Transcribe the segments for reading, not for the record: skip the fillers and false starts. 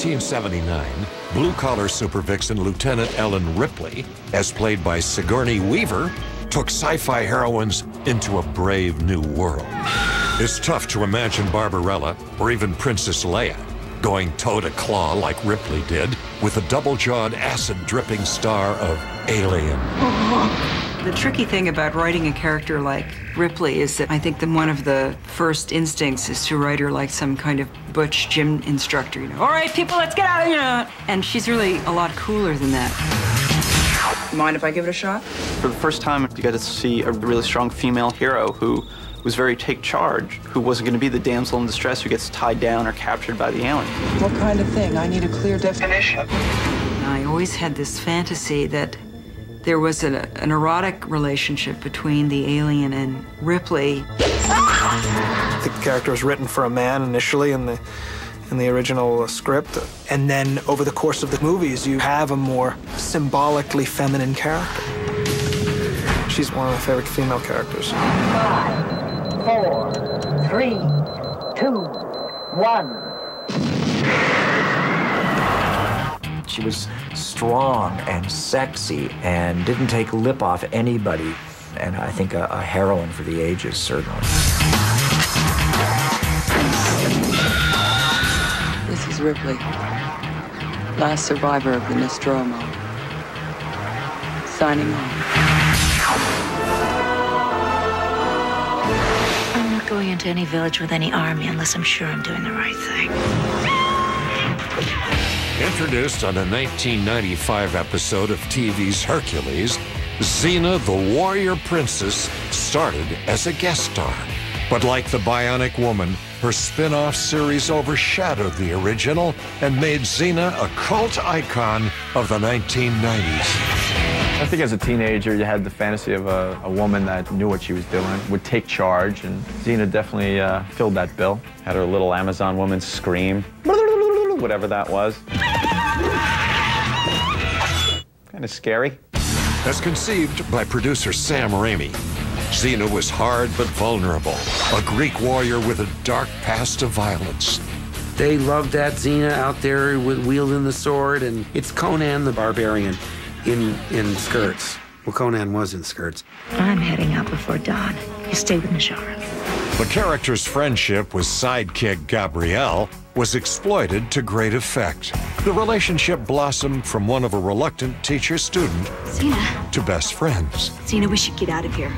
1979, blue-collar super vixen Lieutenant Ellen Ripley, as played by Sigourney Weaver, took sci-fi heroines into a brave new world. It's tough to imagine Barbarella, or even Princess Leia, going toe-to-claw like Ripley did with the double-jawed, acid-dripping star of Alien. The tricky thing about writing a character like Ripley is that I think that one of the first instincts is to write her like some kind of butch gym instructor, you know. All right, people, let's get out of here. And she's really a lot cooler than that. Mind if I give it a shot? For the first time, you got to see a really strong female hero who was very take charge, who wasn't going to be the damsel in distress who gets tied down or captured by the alien. What kind of thing? I need a clear definition. I always had this fantasy that there was an erotic relationship between the alien and Ripley. The character was written for a man initially in the original script, and then over the course of the movies, you have a more symbolically feminine character. She's one of my favorite female characters. 5, 4, 3, 2, 1. She was strong and sexy and didn't take lip off anybody. And I think a heroine for the ages, certainly. This is Ripley, last survivor of the Nostromo. Signing off. I'm not going into any village with any army unless I'm sure I'm doing the right thing. Introduced on a 1995 episode of TV's Hercules, Xena the Warrior Princess started as a guest star. But like the Bionic Woman, her spin-off series overshadowed the original and made Xena a cult icon of the 1990s. I think as a teenager, you had the fantasy of a woman that knew what she was doing, would take charge, and Xena definitely filled that bill. Had her little Amazon woman scream, whatever that was. Kind of scary. As conceived by producer Sam Raimi, Xena was hard but vulnerable, a Greek warrior with a dark past of violence. They loved that Xena out there with wielding the sword, and it's Conan the Barbarian in skirts. Well, Conan was in skirts. I'm heading out before dawn. You stay with Najara. The character's friendship with sidekick Gabrielle was exploited to great effect. The relationship blossomed from one of a reluctant teacher-student to best friends. Xena, we should get out of here.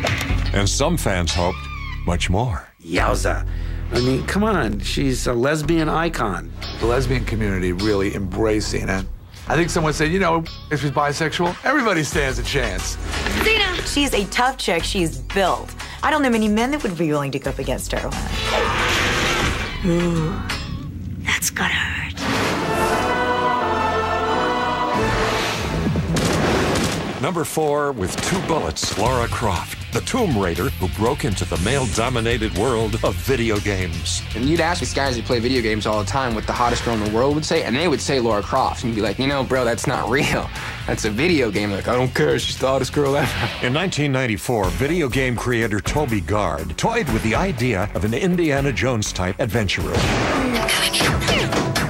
And some fans hoped much more. Yowza. I mean, come on, she's a lesbian icon. The lesbian community really embraced Xena. I think someone said, you know, if she's bisexual, everybody stands a chance. Xena! She's a tough chick. She's built. I don't know many men that would be willing to go up against her. Ooh, that's gotta hurt. Number 4, with 2 bullets, Lara Croft, the Tomb Raider who broke into the male-dominated world of video games. And you'd ask these guys who play video games all the time what the hottest girl in the world would say, and they would say Lara Croft. And you'd be like, you know, bro, that's not real. That's a video game. Like, I don't care, she's the hottest girl ever. In 1994, video game creator Toby Gard toyed with the idea of an Indiana Jones-type adventurer,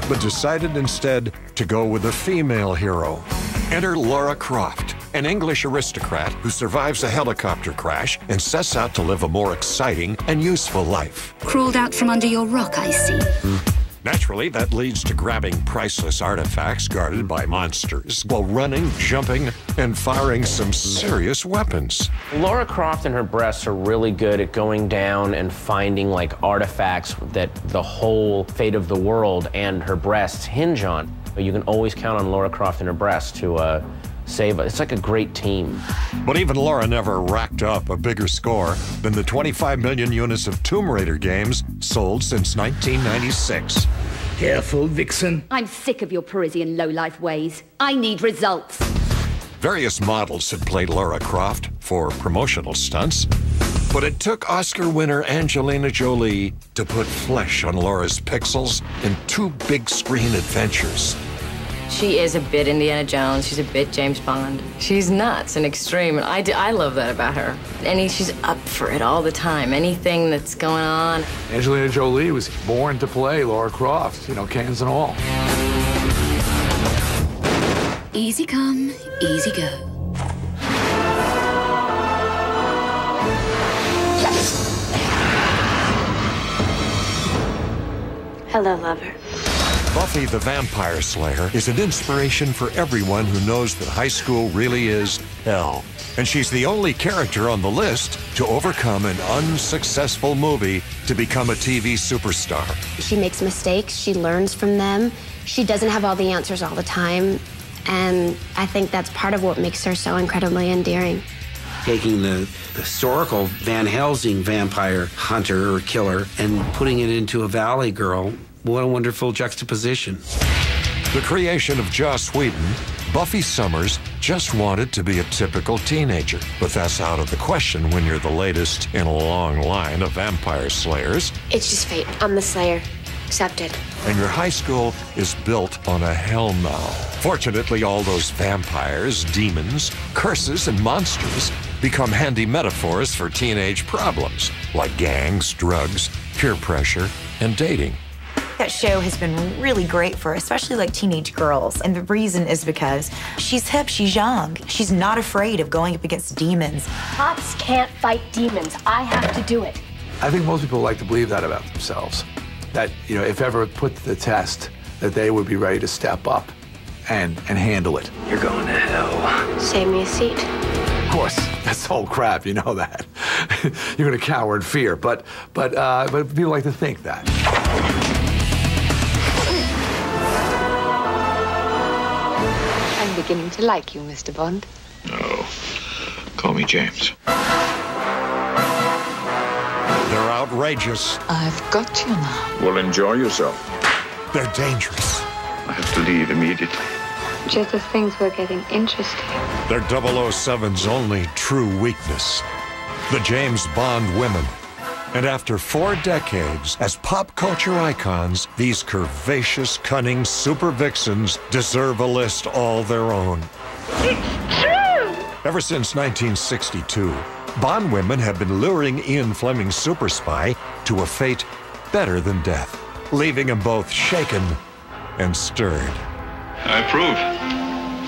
but decided instead to go with a female hero. Enter Lara Croft, an English aristocrat who survives a helicopter crash and sets out to live a more exciting and useful life. Crawled out from under your rock, I see. Naturally, that leads to grabbing priceless artifacts guarded by monsters while running, jumping, and firing some serious weapons. Lara Croft and her breasts are really good at going down and finding like artifacts that the whole fate of the world and her breasts hinge on. You can always count on Lara Croft and her breasts to save us. It's like a great team. But even Lara never racked up a bigger score than the 25 million units of Tomb Raider games sold since 1996. Careful, Vixen. I'm sick of your Parisian lowlife ways. I need results. Various models had played Lara Croft for promotional stunts, but it took Oscar winner Angelina Jolie to put flesh on Lara's pixels in 2 big-screen adventures. She is a bit Indiana Jones. She's a bit James Bond. She's nuts and extreme, and I love that about her. And she's up for it all the time, anything that's going on. Angelina Jolie was born to play Lara Croft, you know, cans and all. Easy come, easy go. Hello, lover. Buffy the Vampire Slayer is an inspiration for everyone who knows that high school really is hell. And she's the only character on the list to overcome an unsuccessful movie to become a TV superstar. She makes mistakes, she learns from them. She doesn't have all the answers all the time. And I think that's part of what makes her so incredibly endearing. Taking the historical Van Helsing vampire hunter or killer and putting it into a valley girl, what a wonderful juxtaposition. The creation of Joss Whedon, Buffy Summers just wanted to be a typical teenager. But that's out of the question when you're the latest in a long line of vampire slayers. It's just fate. I'm the Slayer. Accepted. And your high school is built on a hell now. Fortunately, all those vampires, demons, curses, and monsters become handy metaphors for teenage problems like gangs, drugs, peer pressure, and dating. That show has been really great for especially like teenage girls. And the reason is because she's hip, she's young. She's not afraid of going up against demons. Cops can't fight demons. I have to do it. I think most people like to believe that about themselves. That, you know, if ever put to the test, that they would be ready to step up and handle it. You're going to hell. Save me a seat. Of course, that's all crap, you know that. You're gonna cower in fear, but people like to think that. I'm beginning to like you, Mr. Bond. No, call me James. They're outrageous. I've got you now. Well, enjoy yourself. They're dangerous. I have to leave immediately. Just as things were getting interesting. They're 007's only true weakness. The James Bond women. And after 4 decades as pop culture icons, these curvaceous, cunning super vixens deserve a list all their own. It's true! Ever since 1962, Bond women have been luring Ian Fleming's super spy to a fate better than death, leaving him both shaken and stirred. I approve.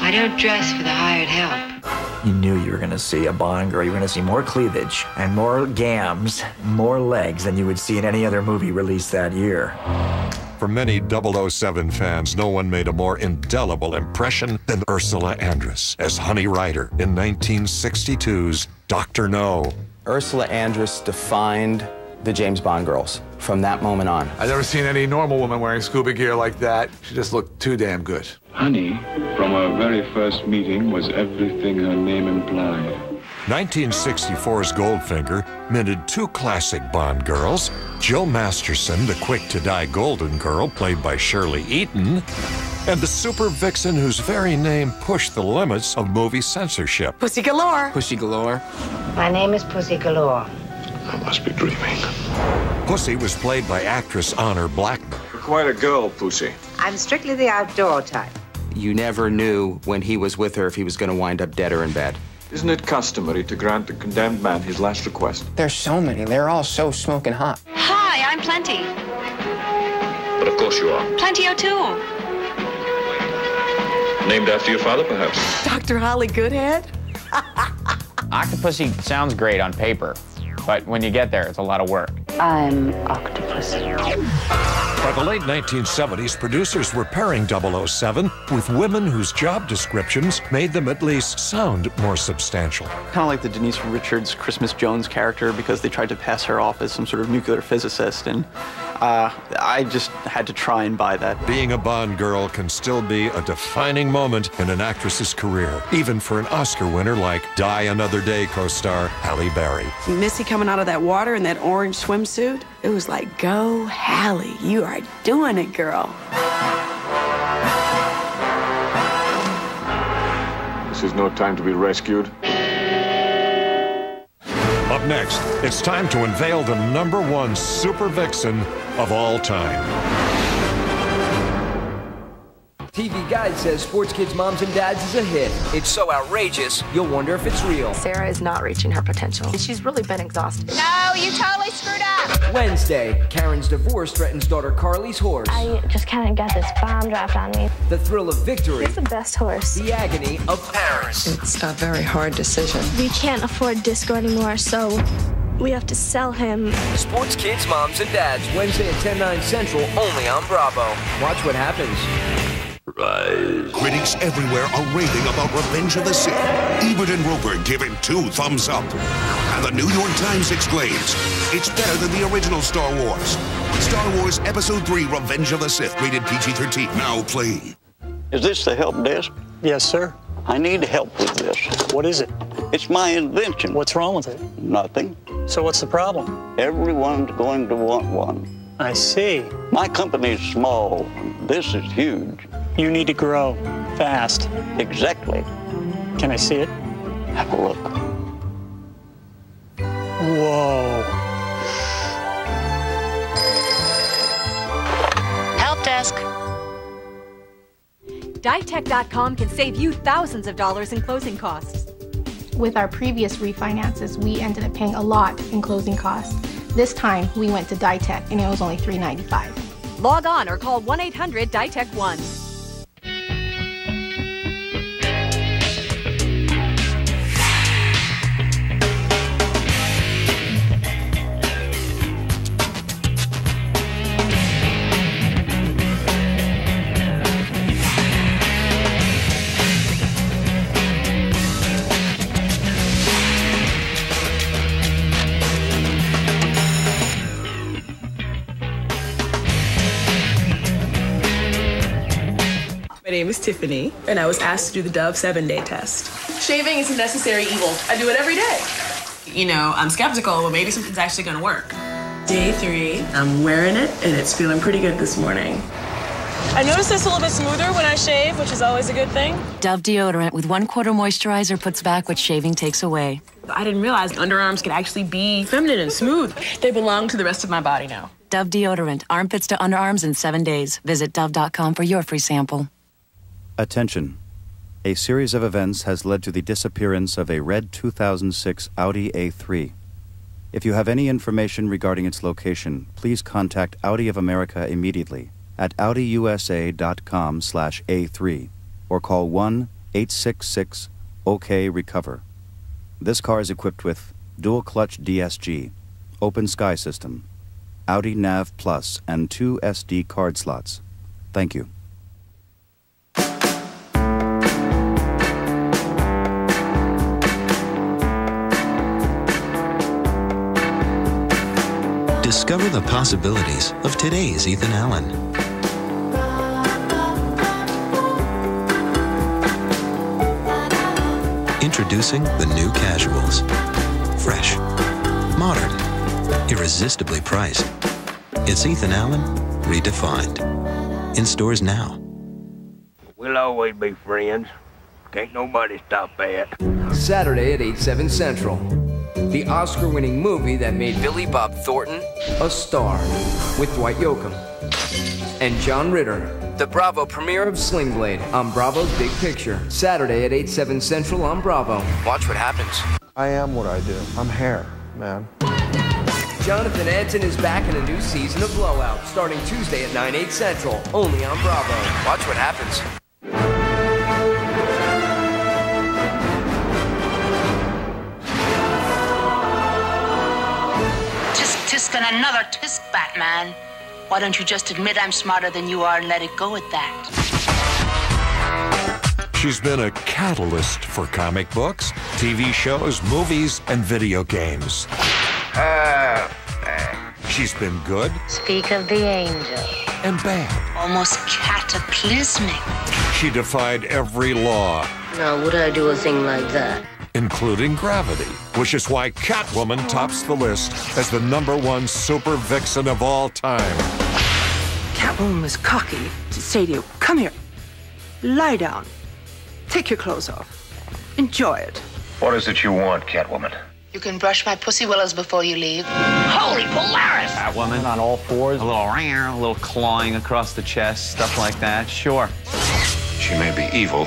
I don't dress for the hired help. You knew you were going to see a Bond girl. You were going to see more cleavage and more gams, more legs than you would see in any other movie released that year. For many 007 fans, no one made a more indelible impression than Ursula Andress as Honey Rider in 1962's Dr. No. Ursula Andress defined the James Bond girls from that moment on. I've never seen any normal woman wearing scuba gear like that. She just looked too damn good. Honey, from our very first meeting, was everything her name implied. 1964's Goldfinger minted 2 classic Bond girls, Jill Masterson, the quick-to-die Golden Girl, played by Shirley Eaton, and the super vixen whose very name pushed the limits of movie censorship. Pussy galore. Pussy galore. My name is Pussy Galore. I must be dreaming. Pussy was played by actress Honor Blackman. You're quite a girl, Pussy. I'm strictly the outdoor type. You never knew when he was with her if he was going to wind up dead or in bed. Isn't it customary to grant the condemned man his last request? There's so many. They're all so smoking hot. Hi, I'm Plenty. But of course you are. Plenty O'Toole. Named after your father, perhaps? Dr. Holly Goodhead? Octopussy sounds great on paper, but when you get there, it's a lot of work. I'm Octopus. By the late 1970s, producers were pairing 007 with women whose job descriptions made them at least sound more substantial. Kind of like the Denise Richards Christmas Jones character because they tried to pass her off as some sort of nuclear physicist, and I just had to try and buy that. Being a Bond girl can still be a defining moment in an actress's career, even for an Oscar winner like Die Another Day co-star Halle Berry. Missy coming out of that water in that orange swimsuit, it was like, go Halle, you are doing it, girl. This is no time to be rescued. Up next, it's time to unveil the #1 super vixen of all time. TV Guide says Sports Kids Moms and Dads is a hit. It's so outrageous, you'll wonder if it's real. Sarah is not reaching her potential. She's really been exhausted. No, you totally screwed up. Wednesday, Karen's divorce threatens daughter Carly's horse. I just kind of got this bomb dropped on me. The thrill of victory. He's the best horse. The agony of Paris. It's a very hard decision. We can't afford Disco anymore, so we have to sell him. Sports Kids Moms and Dads, Wednesday at 10/9 Central, only on Bravo. Watch what happens. Rise. Critics everywhere are raving about Revenge of the Sith. Ebert and Roper give it 2 thumbs up. And the New York Times exclaims, it's better than the original Star Wars. Star Wars Episode 3, Revenge of the Sith, rated PG-13, now playing. Is this the help desk? Yes, sir. I need help with this. What is it? It's my invention. What's wrong with it? Nothing. So what's the problem? Everyone's going to want one. I see. My company's small. This is huge. You need to grow fast. Exactly. Can I see it? Have a look. Whoa. Help desk. Ditech.com can save you thousands of dollars in closing costs. With our previous refinances, we ended up paying a lot in closing costs. This time, we went to Ditech, and it was only $395. Log on or call 1-800-DITECH-1. My name is Tiffany, and I was asked to do the Dove 7-day test. Shaving is a necessary evil. I do it every day. You know, I'm skeptical, but maybe something's actually gonna work. Day 3, I'm wearing it, and it's feeling pretty good this morning. I noticed it's a little bit smoother when I shave, which is always a good thing. Dove deodorant with 1/4 moisturizer puts back what shaving takes away. I didn't realize underarms could actually be feminine and smooth. They belong to the rest of my body now. Dove deodorant, armpits to underarms in 7 days. Visit Dove.com for your free sample. Attention. A series of events has led to the disappearance of a red 2006 Audi A3. If you have any information regarding its location, please contact Audi of America immediately at AudiUSA.com/A3 or call 1-866-OK-RECOVER. This car is equipped with dual clutch DSG, open sky system, Audi Nav Plus, and 2 SD card slots. Thank you. Discover the possibilities of today's Ethan Allen. Introducing the new casuals. Fresh, modern, irresistibly priced. It's Ethan Allen redefined. In stores now. We'll always be friends. Can't nobody stop that. Saturday at 8/7 Central. The Oscar-winning movie that made Billy Bob Thornton a star, with Dwight Yoakam and John Ritter. The Bravo premiere of Sling Blade on Bravo's Big Picture. Saturday at 8/7 Central on Bravo. Watch what happens. I am what I do. I'm hair, man. Jonathan Anton is back in a new season of Blowout, starting Tuesday at 9/8 Central, only on Bravo. Watch what happens. Tisk and another tisk, Batman. Why don't you just admit I'm smarter than you are and let it go at that? She's been a catalyst for comic books, TV shows, movies, and video games. She's been good. Speak of the angel. And bad. Almost cataclysmic. She defied every law. Now, would I do a thing like that? Including gravity, which is why Catwoman tops the list as the #1 super vixen of all time. Catwoman was cocky to say to you, come here, lie down, take your clothes off, enjoy it. What is it you want, Catwoman? You can brush my pussy willows before you leave. Holy Polaris! Catwoman on all fours, a little clawing across the chest, stuff like that. Sure. She may be evil,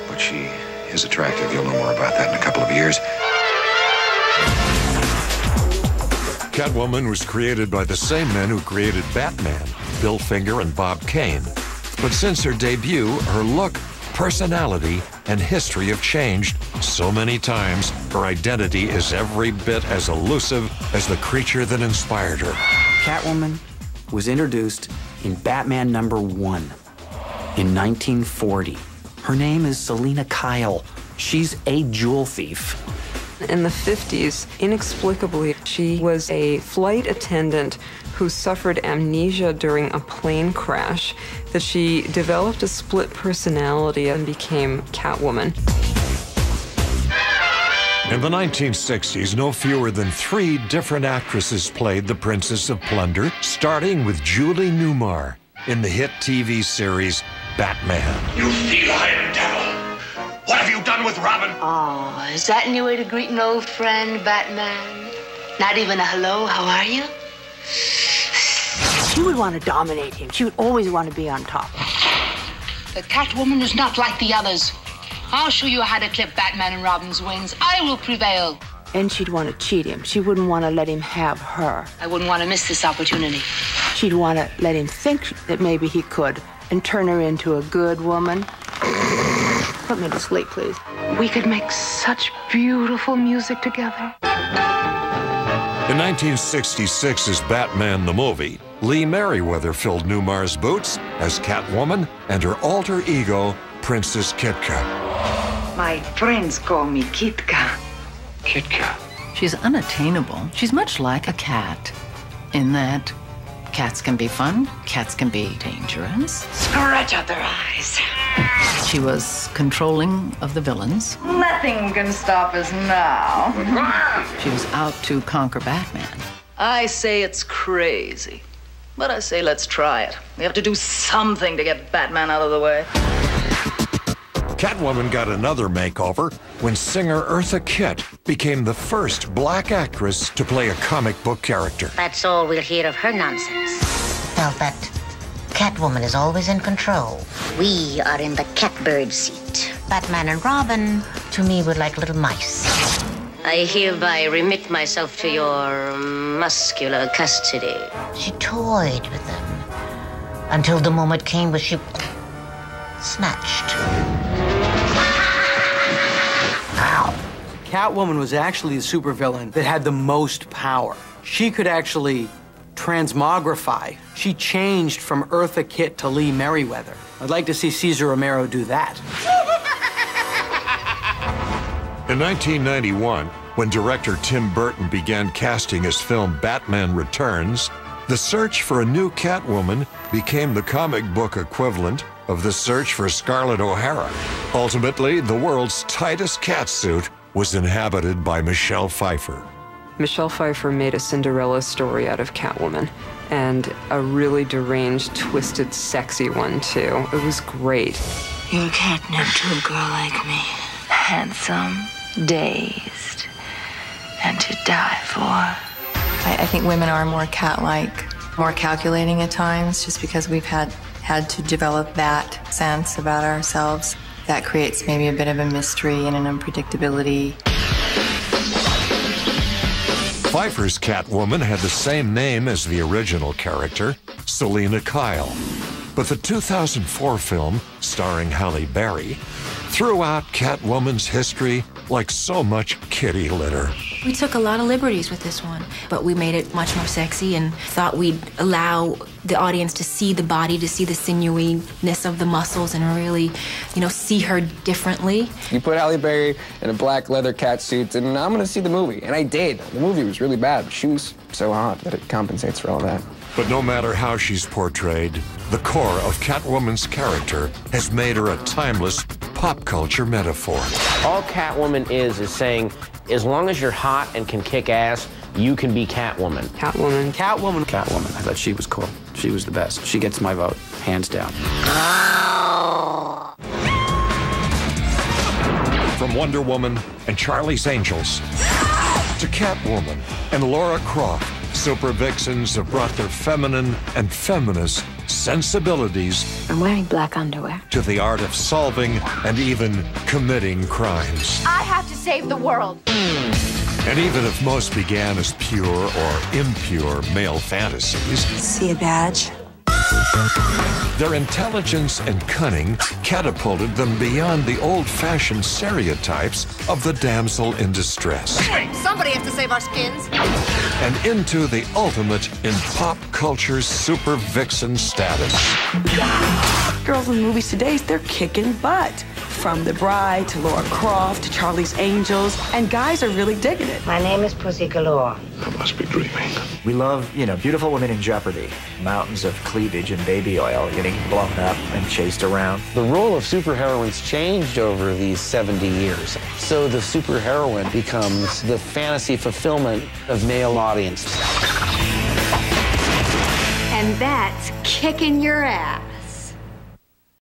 but she is attractive. You'll know more about that in a couple of years. Catwoman was created by the same men who created Batman, Bill Finger and Bob Kane. But since her debut, her look, personality, and history have changed so many times, her identity is every bit as elusive as the creature that inspired her. Catwoman was introduced in Batman #1 in 1940. Her name is Selina Kyle. She's a jewel thief. In the 50s, inexplicably, she was a flight attendant who suffered amnesia during a plane crash, that she developed a split personality and became Catwoman. In the 1960s, no fewer than 3 different actresses played the Princess of Plunder, starting with Julie Newmar in the hit TV series Batman. You feline devil! What have you done with Robin? Oh, is that your way to greet an old friend, Batman? Not even a hello, how are you? She would want to dominate him. She would always want to be on top. The Catwoman is not like the others. I'll show you how to clip Batman and Robin's wings. I will prevail. And she'd want to cheat him. She wouldn't want to let him have her. I wouldn't want to miss this opportunity. She'd want to let him think that maybe he could and turn her into a good woman. Put me to sleep, please. We could make such beautiful music together. In 1966's Batman the Movie, Lee Merriweather filled Newmar's boots as Catwoman and her alter ego, Princess Kitka. My friends call me Kitka. Kitka. She's unattainable. She's much like a cat in that cats can be fun, cats can be dangerous. Scratch out their eyes. She was controlling of the villains. Nothing can stop us now. She was out to conquer Batman. I say it's crazy, but I say let's try it. We have to do something to get Batman out of the way. Catwoman got another makeover when singer Eartha Kitt became the first black actress to play a comic book character. That's all we'll hear of her nonsense. Well, but Catwoman is always in control. We are in the catbird seat. Batman and Robin, to me, were like little mice. I hereby remit myself to your muscular custody. She toyed with them until the moment came when she snatched. Ow. Catwoman was actually the supervillain that had the most power. She could actually transmogrify. She changed from Eartha Kitt to Lee Merriweather. I'd like to see Cesar Romero do that. In 1991, when director Tim Burton began casting his film Batman Returns, the search for a new Catwoman became the comic book equivalent of the search for Scarlett O'Hara. Ultimately, the world's tightest catsuit was inhabited by Michelle Pfeiffer. Michelle Pfeiffer made a Cinderella story out of Catwoman, and a really deranged, twisted, sexy one, too. It was great. You're catnip to a girl like me. Handsome, dazed, and to die for. I think women are more cat-like, more calculating at times, just because we've had to develop that sense about ourselves. That creates maybe a bit of a mystery and an unpredictability. Pfeiffer's Catwoman had the same name as the original character, Selina Kyle. But the 2004 film, starring Halle Berry, threw out Catwoman's history like so much kitty litter. We took a lot of liberties with this one, but we made it much more sexy and thought we'd allow the audience to see the body, to see the sinewy-ness of the muscles and really, see her differently. You put Halle Berry in a black leather cat suit and I'm gonna see the movie. And I did. The movie was really bad. She was so hot that it compensates for all that. But no matter how she's portrayed, the core of Catwoman's character has made her a timeless pop culture metaphor. All Catwoman is saying, as long as you're hot and can kick ass, you can be Catwoman. Catwoman. Catwoman. Catwoman. I thought she was cool. She was the best. She gets my vote, hands down. From Wonder Woman and Charlie's Angels to Catwoman and Lara Croft, Super Vixens have brought their feminine and feminist sensibilities I'm wearing black underwear. to the art of solving and even committing crimes. I have to save the world. And even if most began as pure or impure male fantasies, See a badge? their intelligence and cunning catapulted them beyond the old-fashioned stereotypes of the damsel in distress Somebody has to save our skins. and into the ultimate in pop culture's super vixen status. Girls in movies today, they're kicking butt. From The Bride to Laura Croft to Charlie's Angels, and guys are really digging it. My name is Pussy Galore. I must be dreaming. We love, beautiful women in jeopardy. Mountains of cleavage and baby oil getting blown up and chased around. The role of superheroines changed over these 70 years. So the superheroine becomes the fantasy fulfillment of male audiences. And that's kicking your ass.